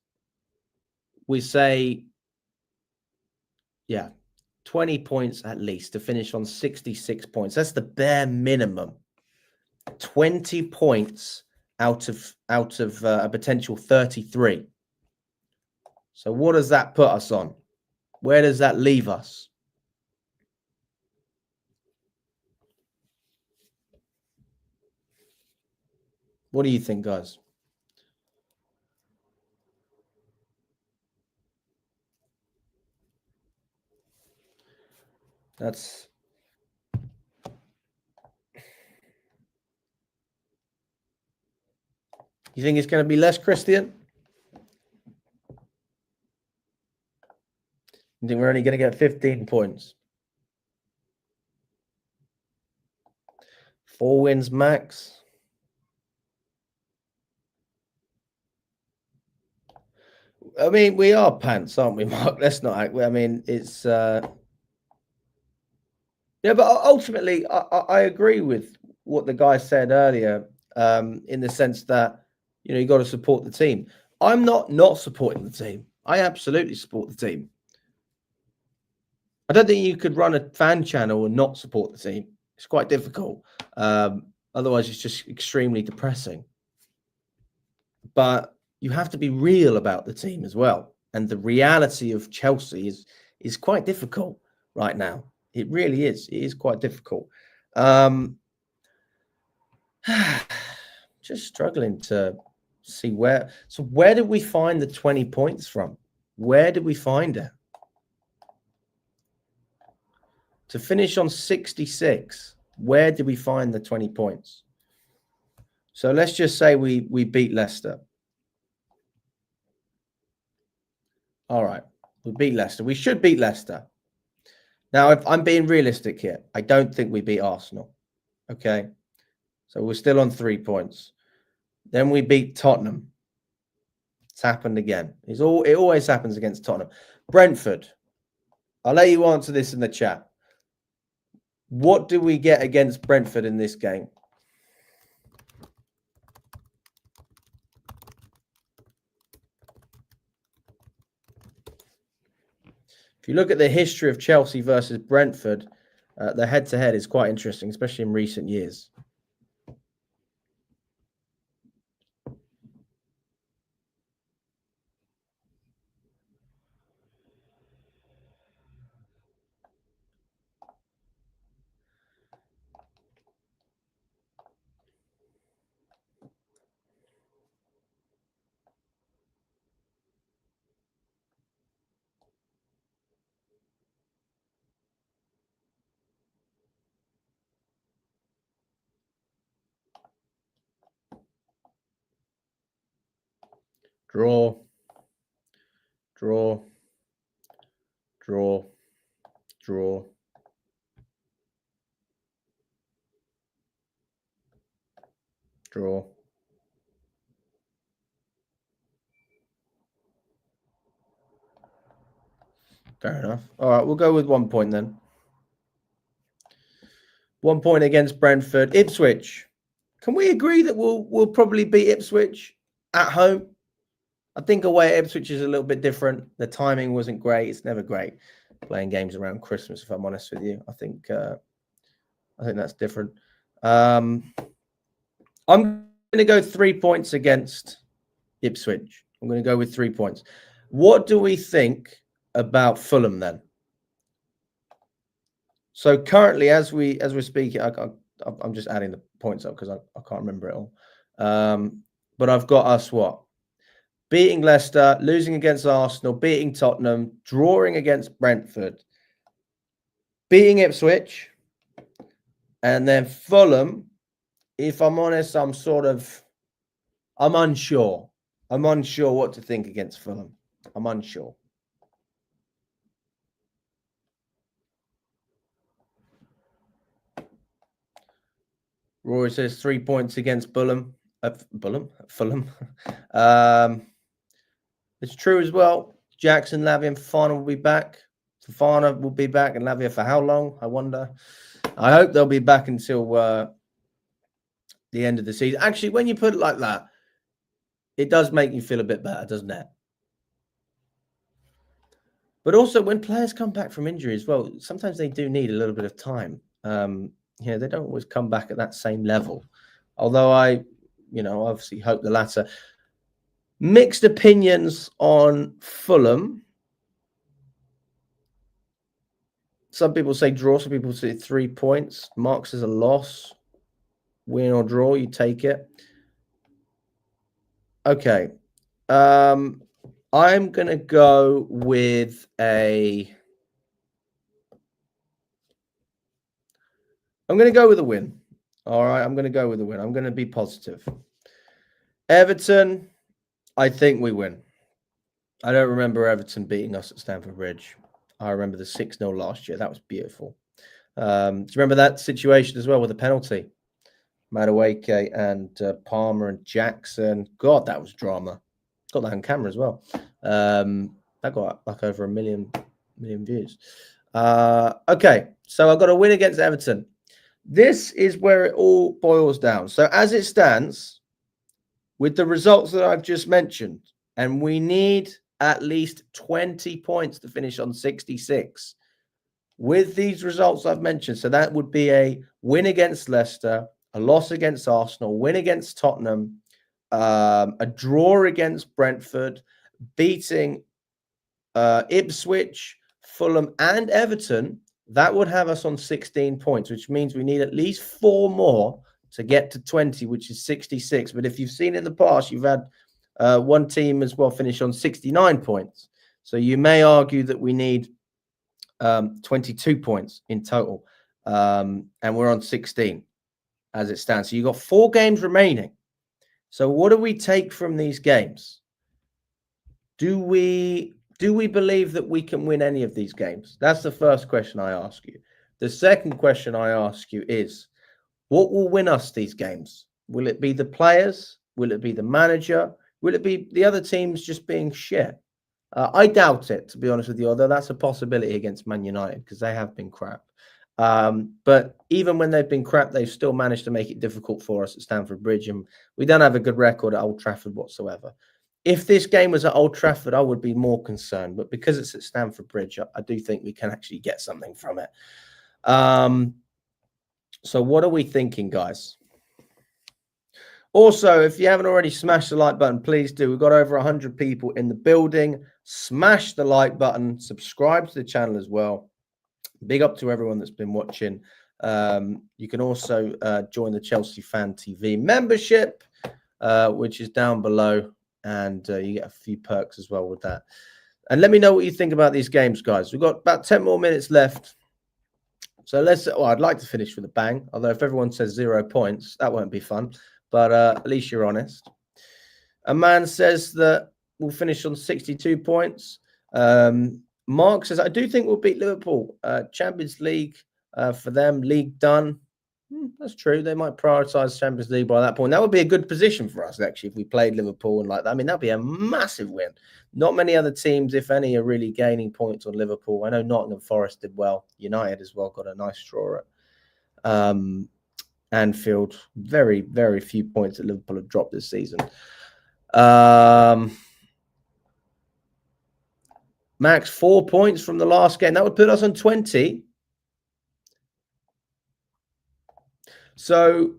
We say, 20 points at least to finish on 66 points. That's the bare minimum. 20 points out of a potential 33. So what does that put us on? Where does that leave us? What do you think, guys? That's... You think it's going to be less, Christian? You think we're only going to get 15 points? 4 wins max? I mean, we are pants, aren't we, Mark? Let's not act. I mean, it's... Yeah, but ultimately, I agree with what the guy said earlier, in the sense that, you got to support the team. I'm not supporting the team. I absolutely support the team. I don't think you could run a fan channel and not support the team. It's quite difficult. Otherwise, it's just extremely depressing. But you have to be real about the team as well. And the reality of Chelsea is quite difficult right now. It really is. It is quite difficult. Just struggling to see where. So where did we find the 20 points from? Where did we find it? To finish on 66, where did we find the 20 points? So let's just say we beat Leicester. All right, we beat Leicester. We should beat Leicester. Now, if I'm being realistic here, I don't think we beat Arsenal. Okay, so we're still on 3 points. Then we beat Tottenham. It's happened again. It always happens against Tottenham. Brentford. I'll let you answer this in the chat. What do we get against Brentford in this game? If you look at the history of Chelsea versus Brentford, the head-to-head is quite interesting, especially in recent years. Draw. Draw. Draw. Draw. Draw. Fair enough. All right, we'll go with 1 point then. 1 point against Brentford. Ipswich. Can we agree that we'll probably beat Ipswich at home? I think away at Ipswich is a little bit different. The timing wasn't great. It's never great playing games around Christmas, if I'm honest with you. I think that's different. I'm going to go 3 points against Ipswich. I'm going to go with 3 points. What do we think about Fulham then? So currently, as we're speaking, I'm just adding the points up because I can't remember it all. But I've got us what? Beating Leicester, losing against Arsenal, beating Tottenham, drawing against Brentford, beating Ipswich, and then Fulham. If I'm honest, I'm unsure. I'm unsure what to think against Fulham. I'm unsure. Rory says 3 points against Fulham. Fulham. It's true as well. Jackson, Lavia, and Fafana will be back. Fafana will be back, and Lavia for how long? I wonder. I hope they'll be back until the end of the season. Actually, when you put it like that, it does make you feel a bit better, doesn't it? But also, when players come back from injury as well, sometimes they do need a little bit of time. They don't always come back at that same level. Although I obviously hope the latter. Mixed opinions on Fulham. Some people say draw, some people say 3 points. Mark says a loss. Win or draw, you take it. Okay. I'm going to go with a win. All right, I'm going to go with a win. I'm going to be positive. Everton, I think we win. I don't remember Everton beating us at Stamford Bridge. I remember the 6-0 last year. That was beautiful. Do you remember that situation as well with the penalty? Madueke and Palmer and Jackson. God, that was drama. Got that on camera as well. That got like over 1 million views. Okay, so I've got a win against Everton. This is where it all boils down. So as it stands, with the results that I've just mentioned, and we need at least 20 points to finish on 66. With these results I've mentioned, so that would be a win against Leicester, a loss against Arsenal, win against Tottenham, a draw against Brentford, beating Ipswich, Fulham, and Everton. That would have us on 16 points, which means we need at least 4 more to get to 20, which is 66. But if you've seen in the past, you've had one team as well finish on 69 points. So you may argue that we need 22 points in total. And we're on 16 as it stands. So you've got 4 games remaining. So what do we take from these games? Do we believe that we can win any of these games? That's the first question I ask you. The second question I ask you is, what will win us these games? Will it be the players? Will it be the manager? Will it be the other teams just being shit? I doubt it, to be honest with you, although that's a possibility against Man United because they have been crap. But even when they've been crap, they've still managed to make it difficult for us at Stamford Bridge, and we don't have a good record at Old Trafford whatsoever. If this game was at Old Trafford, I would be more concerned. But because it's at Stamford Bridge, I do think we can actually get something from it. So what are we thinking, guys? Also, if you haven't already smashed the like button, please do. We've got over 100 people in the building. Smash the like button. Subscribe to the channel as well. Big up to everyone that's been watching. You can also join the Chelsea Fan TV membership, which is down below. And you get a few perks as well with that. And let me know what you think about these games, guys. We've got about 10 more minutes left. So I'd like to finish with a bang. Although if everyone says 0 points, that won't be fun. But at least you're honest. A man says that we'll finish on 62 points. Mark says, I do think we'll beat Liverpool. Champions League for them, league done. That's true. They might prioritise Champions League by that point. That would be a good position for us, actually, if we played Liverpool and like that. I mean, that'd be a massive win. Not many other teams, if any, are really gaining points on Liverpool. I know Nottingham Forest did well. United as well got a nice draw at Anfield. Very, very few points that Liverpool have dropped this season. Max, 4 points from the last game. That would put us on 20. So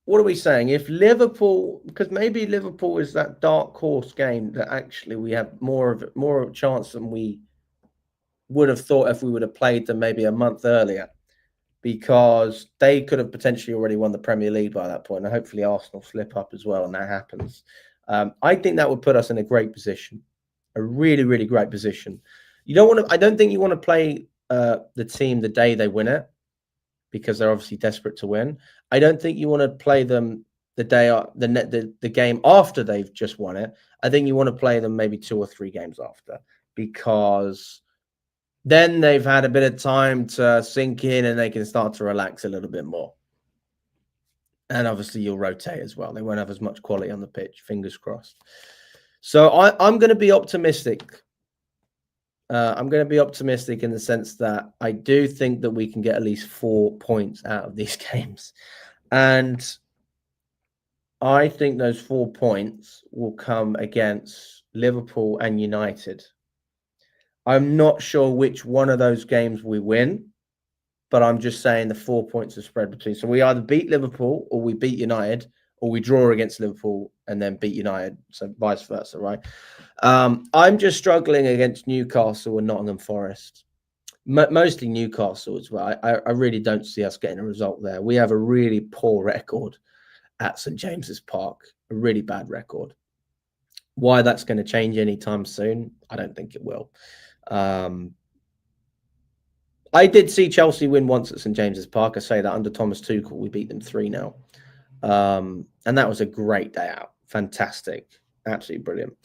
what are we saying? If Liverpool, because maybe Liverpool is that dark horse game that actually we have more of a chance than we would have thought if we would have played them maybe a month earlier, because they could have potentially already won the Premier League by that point, and hopefully Arsenal slip up as well, and that happens. I think that would put us in a great position, a really, really great position. You don't want to. I don't think you want to play the team the day they win it, because they're obviously desperate to win. I don't think you want to play them the day the game after they've just won it. I think you want to play them maybe 2 or 3 games after, because then they've had a bit of time to sink in and they can start to relax a little bit more. And obviously you'll rotate as well. They won't have as much quality on the pitch, fingers crossed. So I'm going to be optimistic. I'm going to be optimistic in the sense that I do think that we can get at least 4 points out of these games. And I think those 4 points will come against Liverpool and United. I'm not sure which one of those games we win, but I'm just saying the 4 points are spread between. So we either beat Liverpool or we beat United, or we draw against Liverpool and then beat United. So vice versa, right? I'm just struggling against Newcastle and Nottingham Forest. Mostly Newcastle as well. I really don't see us getting a result there. We have a really poor record at St. James's Park, a really bad record. Why that's going to change anytime soon, I don't think it will. I did see Chelsea win once at St. James's Park. I say that under Thomas Tuchel, we beat them 3-0. And that was a great day out. Fantastic. Absolutely brilliant.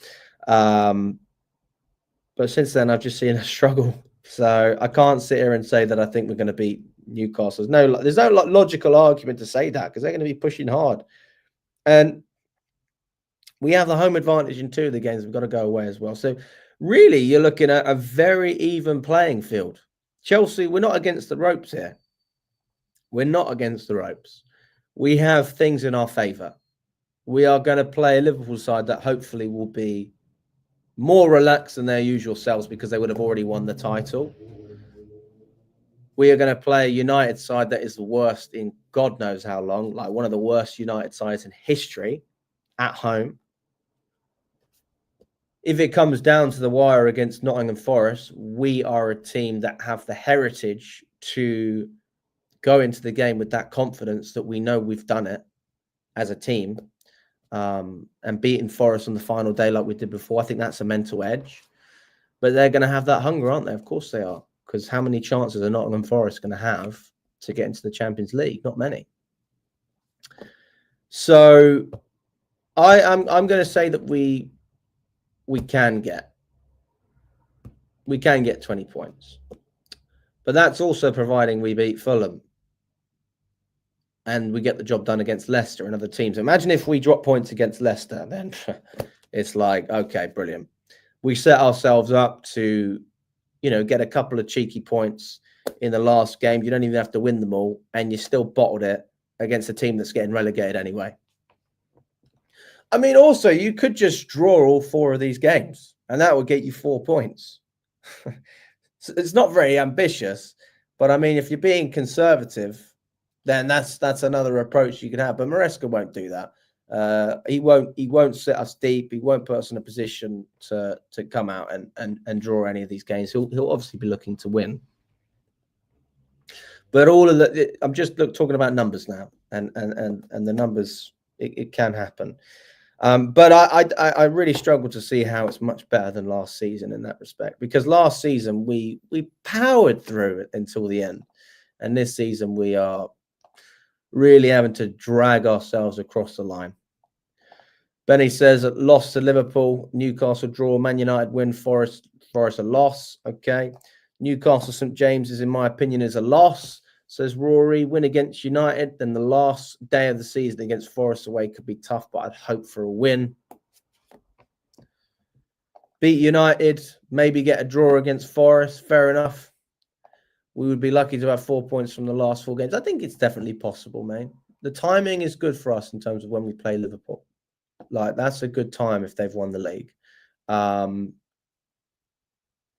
But since then, I've just seen a struggle. So I can't sit here and say that I think we're going to beat Newcastle. There's no logical argument to say that, because they're going to be pushing hard. And we have the home advantage in 2 of the games. We've got to go away as well. So really, you're looking at a very even playing field. Chelsea, we're not against the ropes here. We're not against the ropes. We have things in our favour. We are going to play a Liverpool side that hopefully will be more relaxed than their usual selves, because they would have already won the title. We are going to play a United side that is the worst in God knows how long, like one of the worst United sides in history at home. If it comes down to the wire against Nottingham Forest, we are a team that have the heritage to go into the game with that confidence that we know we've done it as a team. And beating Forest on the final day like we did before, I think that's a mental edge. But they're going to have that hunger, aren't they? Of course they are. Because how many chances are Nottingham Forest going to have to get into the Champions League? Not many. So I'm going to say that we can get 20 points. But that's also providing we beat Fulham and we get the job done against Leicester and other teams. Imagine if we drop points against Leicester, then it's like, okay, brilliant. We set ourselves up to, get a couple of cheeky points in the last game. You don't even have to win them all, and you still bottled it against a team that's getting relegated anyway. I mean, also, you could just draw all 4 of these games, and that would get you 4 points. So it's not very ambitious, but I mean, if you're being conservative, then that's another approach you can have. But Maresca won't do that. He won't sit us deep. He won't put us in a position to come out and draw any of these games. He'll obviously be looking to win. But all of I'm just talking about numbers now, and the numbers, it can happen. But I really struggle to see how it's much better than last season in that respect, because last season we powered through it until the end, and this season we are really having to drag ourselves across the line. Benny says loss to Liverpool, Newcastle draw, Man United win, Forest a loss. Okay. Newcastle St James's, in my opinion, is a loss. Says Rory, win against United. Then the last day of the season against Forest away could be tough, but I'd hope for a win. Beat United, maybe get a draw against Forest. Fair enough. We would be lucky to have 4 points from the last 4 games. I think it's definitely possible, mate. The timing is good for us in terms of when we play Liverpool. Like, that's a good time if they've won the league.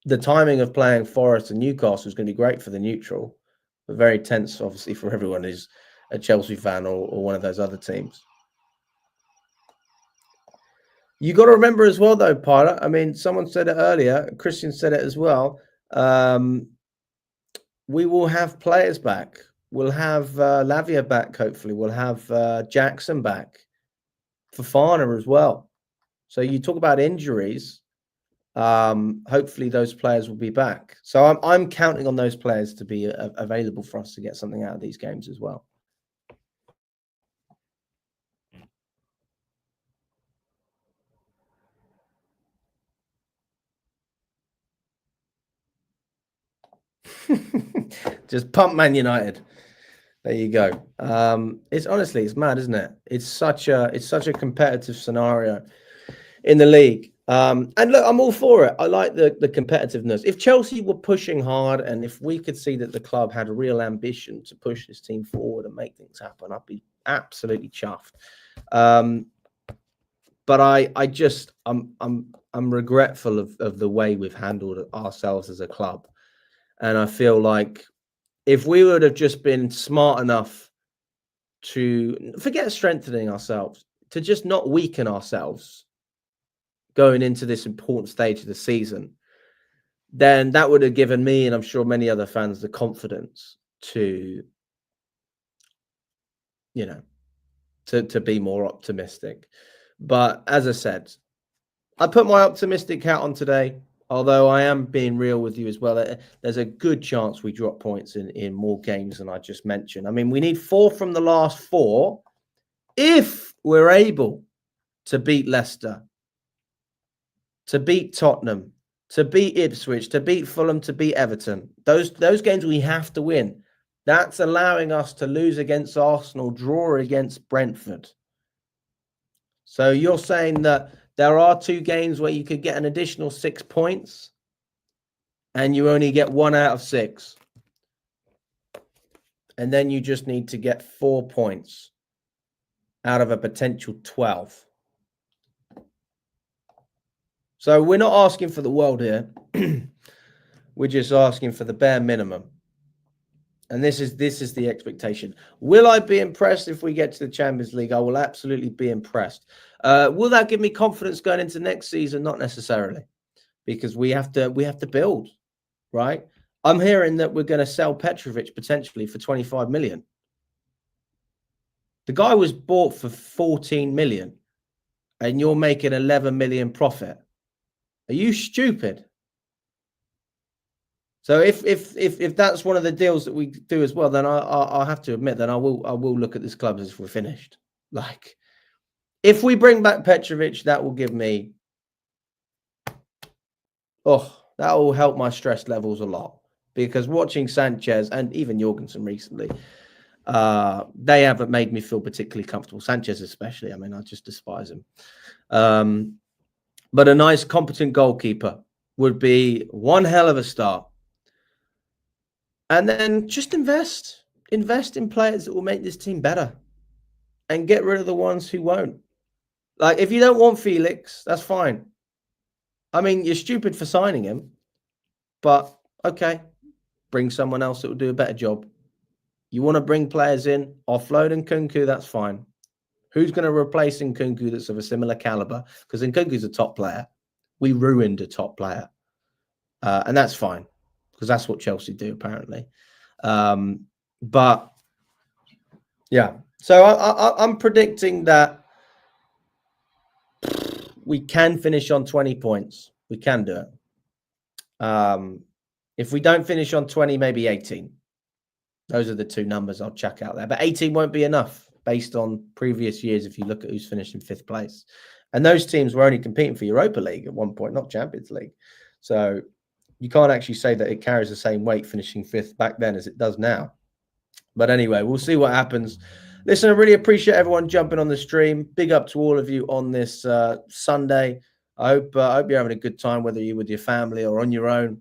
The timing of playing Forest and Newcastle is going to be great for the neutral, but very tense, obviously, for everyone who's a Chelsea fan or one of those other teams. You got to remember as well, though, Pilot. I mean, someone said it earlier. Christian said it as well. We will have players back. We'll have Lavia back, hopefully. We'll have Jackson back. Fofana as well. So you talk about injuries. Hopefully those players will be back. So I'm counting on those players to be available for us to get something out of these games as well. Just pump Man United. There you go. It's mad, isn't it? It's such a competitive scenario in the league. And look, I'm all for it. I like the competitiveness. If Chelsea were pushing hard and if we could see that the club had a real ambition to push this team forward and make things happen, I'd be absolutely chuffed. But I'm regretful of the way we've handled ourselves as a club. And I feel like if we would have just been smart enough to forget strengthening ourselves, to just not weaken ourselves going into this important stage of the season, then that would have given me, and I'm sure many other fans, the confidence to, to be more optimistic. But as I said, I put my optimistic hat on today, although I am being real with you as well. There's a good chance we drop points in more games than I just mentioned. I mean, we need 4 from the last 4 if we're able to beat Leicester, to beat Tottenham, to beat Ipswich, to beat Fulham, to beat Everton. Those games we have to win. That's allowing us to lose against Arsenal, draw against Brentford. So you're saying that there are 2 games where you could get an additional 6 points and you only get 1 out of 6. And then you just need to get 4 points out of a potential 12. So we're not asking for the world here. We're just asking for the bare minimum. And this is the expectation. Will I be impressed if we get to the Champions League? I will absolutely be impressed. Will that give me confidence going into next season? Not necessarily, because we have to build, right? I'm hearing that we're going to sell Petrovic potentially for 25 million. The guy was bought for 14 million, and you're making 11 million profit. Are you stupid? So if that's one of the deals that we do as well, then I'll have to admit that I will look at this club as if we're finished. Like, if we bring back Petrovic, that will give me, that will help my stress levels a lot. Because watching Sanchez and even Jorgensen recently, they haven't made me feel particularly comfortable. Sanchez especially. I mean, I just despise him. But a nice, competent goalkeeper would be one hell of a start. And then just invest in players that will make this team better and get rid of the ones who won't. Like, if you don't want Felix, that's fine. I mean, you're stupid for signing him, but okay, bring someone else that will do a better job. You want to bring players in, offload Nkunku, that's fine. Who's going to replace Nkunku that's of a similar caliber? Because Nkunku's a top player. We ruined a top player. And that's fine, because that's what Chelsea do, apparently. But, yeah. So I'm predicting that we can finish on 20 points. We can do it. If we don't finish on 20, maybe 18. Those are the 2 numbers I'll chuck out there. But 18 won't be enough based on previous years if you look at who's finished in 5th place. And those teams were only competing for Europa League at one point, not Champions League. So you can't actually say that it carries the same weight finishing 5th back then as it does now. But anyway, we'll see what happens. Listen, I really appreciate everyone jumping on the stream. Big up to all of you on this Sunday. I hope you're having a good time, whether you're with your family or on your own.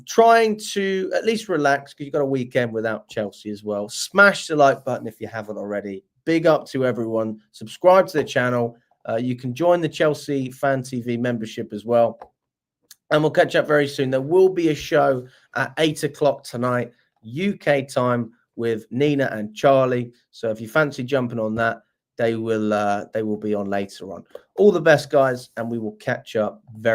Trying to at least relax because you've got a weekend without Chelsea as well. Smash the like button if you haven't already. Big up to everyone. Subscribe to the channel. You can join the Chelsea Fan TV membership as well. And we'll catch up very soon. There will be a show at 8 o'clock tonight, UK time, with Nina and Charlie. So if you fancy jumping on that, they will be on later on. All the best, guys, and we will catch up very